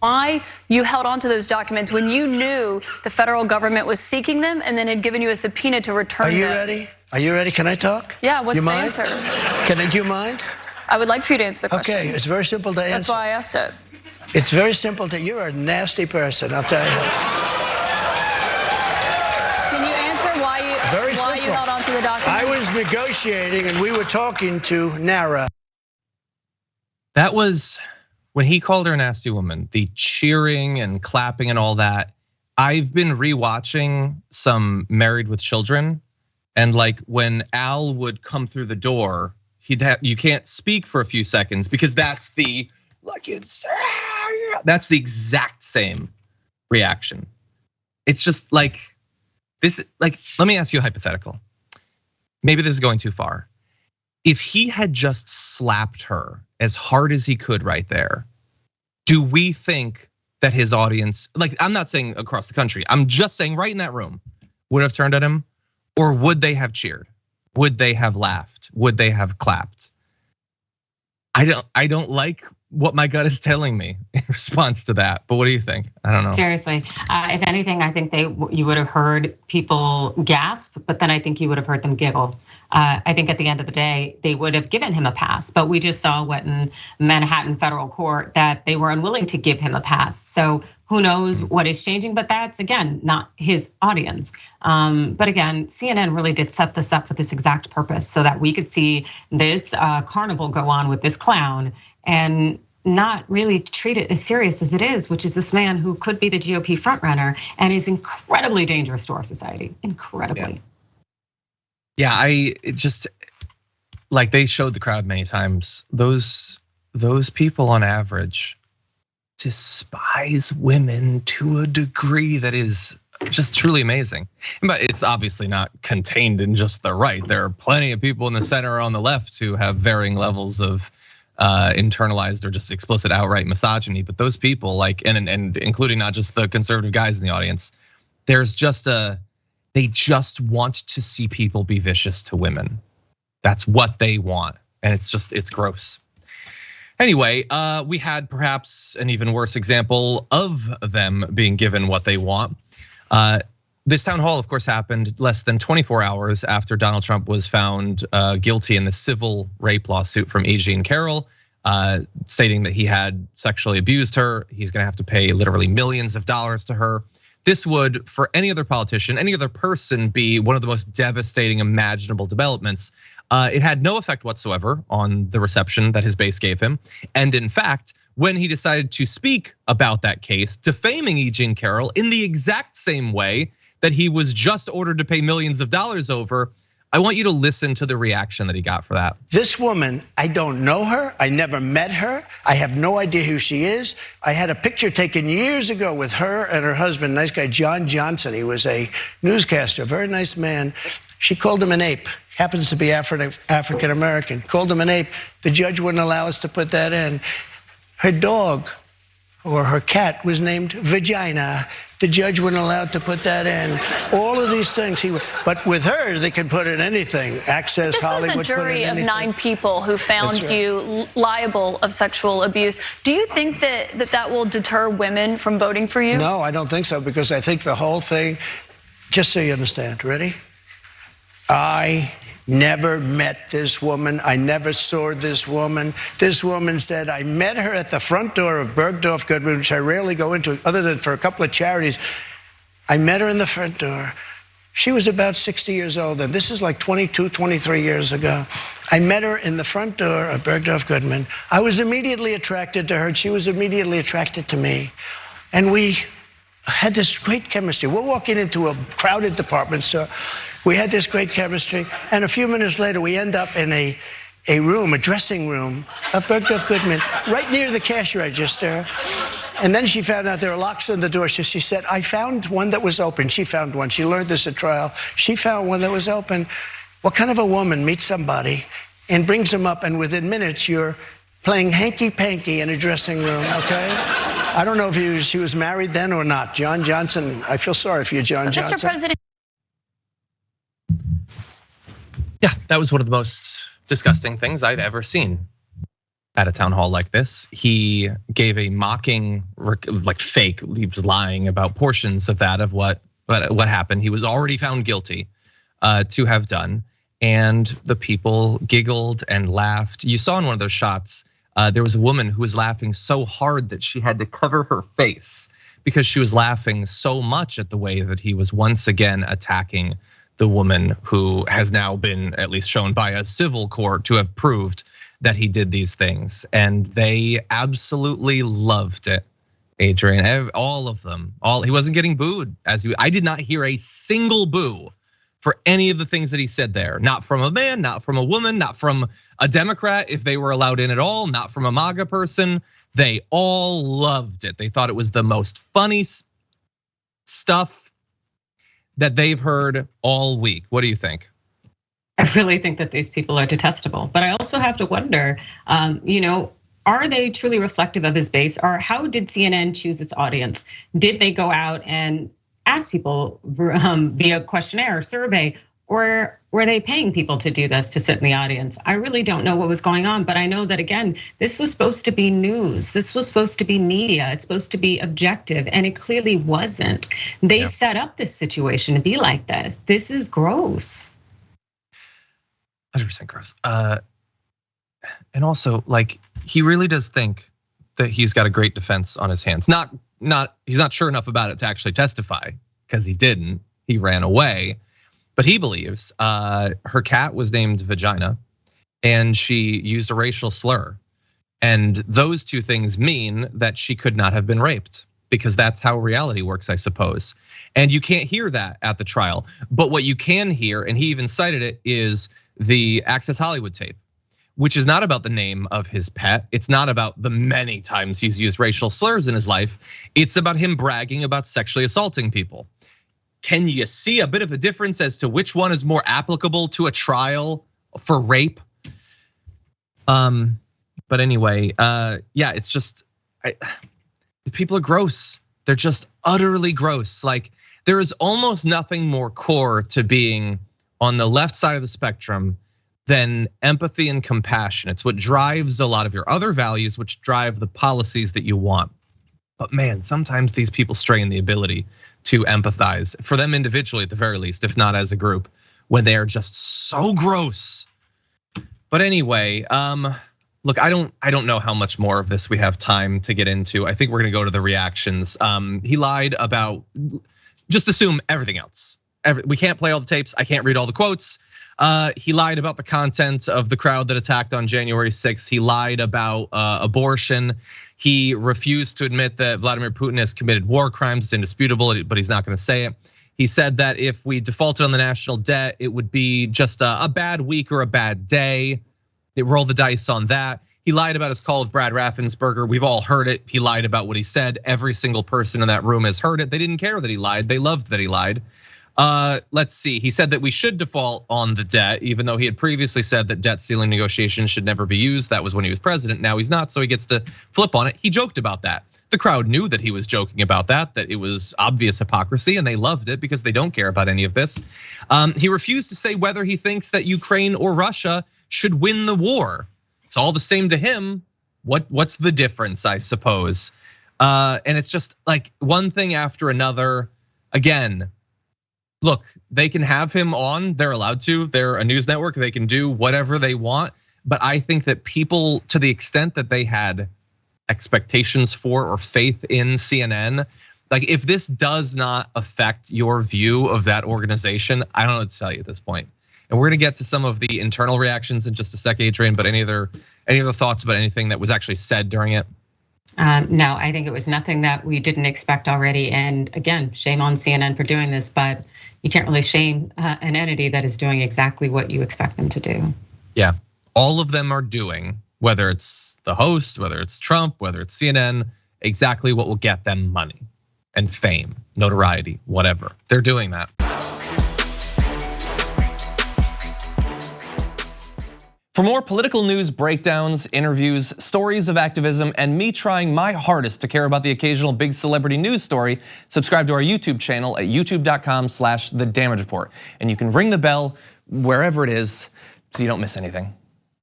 why you held on to those documents when you knew the federal government was seeking them and then had given you a subpoena to return them. Are you ready? Are you ready? Can I talk? Yeah, what's the answer? Do you mind? I would like for you to answer the question. Okay, it's very simple to answer. That's why I asked it. It's very simple to, you're a nasty person, I'll tell you. Can you answer why you held on to the documents? I was negotiating and we were talking to Nara. That was when he called her a nasty woman, the cheering and clapping and all that. I've been rewatching some Married with Children, and like when Al would come through the door, you can't speak for a few seconds because that's the exact same reaction. It's just like this. Like, let me ask you a hypothetical. Maybe this is going too far. If he had just slapped her as hard as he could right there, do we think that his audience, like, I'm not saying across the country, I'm just saying right in that room, would have turned at him? Or would they have cheered? Would they have laughed? Would they have clapped? I don't like what my gut is telling me in response to that. But what do you think? I don't know. Seriously, if anything, I think you would have heard people gasp, but then I think you would have heard them giggle. I think at the end of the day, they would have given him a pass. But we just saw what in Manhattan federal court that they were unwilling to give him a pass. So who knows what is changing, but that's again, not his audience. But again, CNN really did set this up for this exact purpose so that we could see this carnival go on with this clown and not really treat it as serious as it is, which is this man who could be the GOP frontrunner and is incredibly dangerous to our society, incredibly. Yeah, it just, like they showed the crowd many times, those people on average despise women to a degree that is just truly amazing. But it's obviously not contained in just the right. There are plenty of people in the center or on the left who have varying levels of internalized or just explicit outright misogyny. But those people, like, and including not just the conservative guys in the audience, there's just they just want to see people be vicious to women. That's what they want, and it's gross. Anyway, we had perhaps an even worse example of them being given what they want. This town hall, of course, happened less than 24 hours after Donald Trump was found guilty in the civil rape lawsuit from Adrienne Carroll, stating that he had sexually abused her. He's gonna have to pay literally millions of dollars to her. This would, for any other politician, any other person, be one of the most devastating imaginable developments. It had no effect whatsoever on the reception that his base gave him. And in fact, when he decided to speak about that case, defaming Adrienne Carroll in the exact same way that he was just ordered to pay millions of dollars over, I want you to listen to the reaction that he got for that. This woman, I don't know her. I never met her. I have no idea who she is. I had a picture taken years ago with her and her husband, nice guy, John Johnson. He was a newscaster, very nice man. She called him an ape. Happens to be African American. Called him an ape. The judge wouldn't allow us to put that in. Her dog or her cat was named Vagina. The judge wouldn't allow to put that in. All of these things, but with her, they can put in anything. Access, this Hollywood. This was a jury of 9 people who found you liable of sexual abuse. Do you think that will deter women from voting for you? No, I don't think so, because I think the whole thing, just so you understand, ready? I never met this woman. I never saw this woman. This woman said, I met her at the front door of Bergdorf Goodman, which I rarely go into other than for a couple of charities. I met her in the front door. She was about 60 years old, and this is like 22, 23 years ago. I met her in the front door of Bergdorf Goodman. I was immediately attracted to her, and she was immediately attracted to me. And we had this great chemistry. We're walking into a crowded department store. We had this great chemistry, and a few minutes later, we end up in a room, a dressing room of Bergdorf Goodman, right near the cash register. And then she found out there were locks on the door, so she said, I found one that was open. She found one. She learned this at trial. She found one that was open. What kind of a woman meets somebody and brings them up, and within minutes, you're playing hanky-panky in a dressing room, okay? I don't know if she was married then or not. John Johnson, I feel sorry for you, John Johnson. Mr. President. Yeah, that was one of the most disgusting things I've ever seen. at a town hall like this. He gave a mocking, like fake, he was lying about portions of that, of what happened. He was already found guilty to have done. And the people giggled and laughed. You saw in one of those shots, there was a woman who was laughing so hard that she had to cover her face because she was laughing so much at the way that he was once again attacking the woman who has now been at least shown by a civil court to have proved that he did these things. And they absolutely loved it, Adrienne, all of them. He wasn't getting booed. I did not hear a single boo for any of the things that he said there. Not from a man, not from a woman, not from a Democrat, if they were allowed in at all, not from a MAGA person. They all loved it. They thought it was the most funny stuff that they've heard all week. What do you think? I really think that these people are detestable, but I also have to wonder, are they truly reflective of his base, or how did CNN choose its audience? Did they go out and ask people via questionnaire or survey, or were they paying people to do this, to sit in the audience? I really don't know what was going on, but I know that, again, this was supposed to be news. This was supposed to be media. It's supposed to be objective, and it clearly wasn't. They set up this situation to be like this. This is gross. 100% gross. And also, like, he really does think that he's got a great defense on his hands. He's not sure enough about it to actually testify, because he didn't. He ran away. But he believes her cat was named Vagina, and she used a racial slur. And those two things mean that she could not have been raped, because that's how reality works, I suppose. And you can't hear that at the trial. But what you can hear, and he even cited it, is the Access Hollywood tape, which is not about the name of his pet. It's not about the many times he's used racial slurs in his life. It's about him bragging about sexually assaulting people. Can you see a bit of a difference as to which one is more applicable to a trial for rape? But anyway, yeah, it's just, the people are gross. They're just utterly gross. Like, there is almost nothing more core to being on the left side of the spectrum than empathy and compassion. It's what drives a lot of your other values, which drive the policies that you want. But man, sometimes these people stray in the ability to empathize, for them individually at the very least, if not as a group, when they are just so gross. But anyway, look, I don't know how much more of this we have time to get into. I think we're gonna go to the reactions. He lied about, just assume everything else. We can't play all the tapes. I can't read all the quotes. He lied about the content of the crowd that attacked on January 6th. He lied about abortion. He refused to admit that Vladimir Putin has committed war crimes. It's indisputable, but he's not gonna say it. He said that if we defaulted on the national debt, it would be just a bad week or a bad day. They rolled the dice on that. He lied about his call with Brad Raffensperger. We've all heard it. He lied about what he said. Every single person in that room has heard it. They didn't care that he lied. They loved that he lied. Let's see, he said that we should default on the debt, even though he had previously said that debt ceiling negotiations should never be used. That was when he was president, now he's not, so he gets to flip on it. He joked about that. The crowd knew that he was joking about that it was obvious hypocrisy, and they loved it because they don't care about any of this. He refused to say whether he thinks that Ukraine or Russia should win the war. It's all the same to him. What's the difference, I suppose? And it's just like one thing after another. Again, look, they can have him on, they're allowed to, they're a news network, they can do whatever they want. But I think that people, to the extent that they had expectations for or faith in CNN, like if this does not affect your view of that organization, I don't know what to tell you at this point. And we're gonna get to some of the internal reactions in just a sec, Adrienne, but any other thoughts about anything that was actually said during it? No, I think it was nothing that we didn't expect already. And again, shame on CNN for doing this, but you can't really shame an entity that is doing exactly what you expect them to do. Yeah, all of them are doing, whether it's the host, whether it's Trump, whether it's CNN, exactly what will get them money and fame, notoriety, whatever. They're doing that. For more political news breakdowns, interviews, stories of activism, and me trying my hardest to care about the occasional big celebrity news story, subscribe to our YouTube channel at youtube.com/thedamagereport. And you can ring the bell wherever it is so you don't miss anything.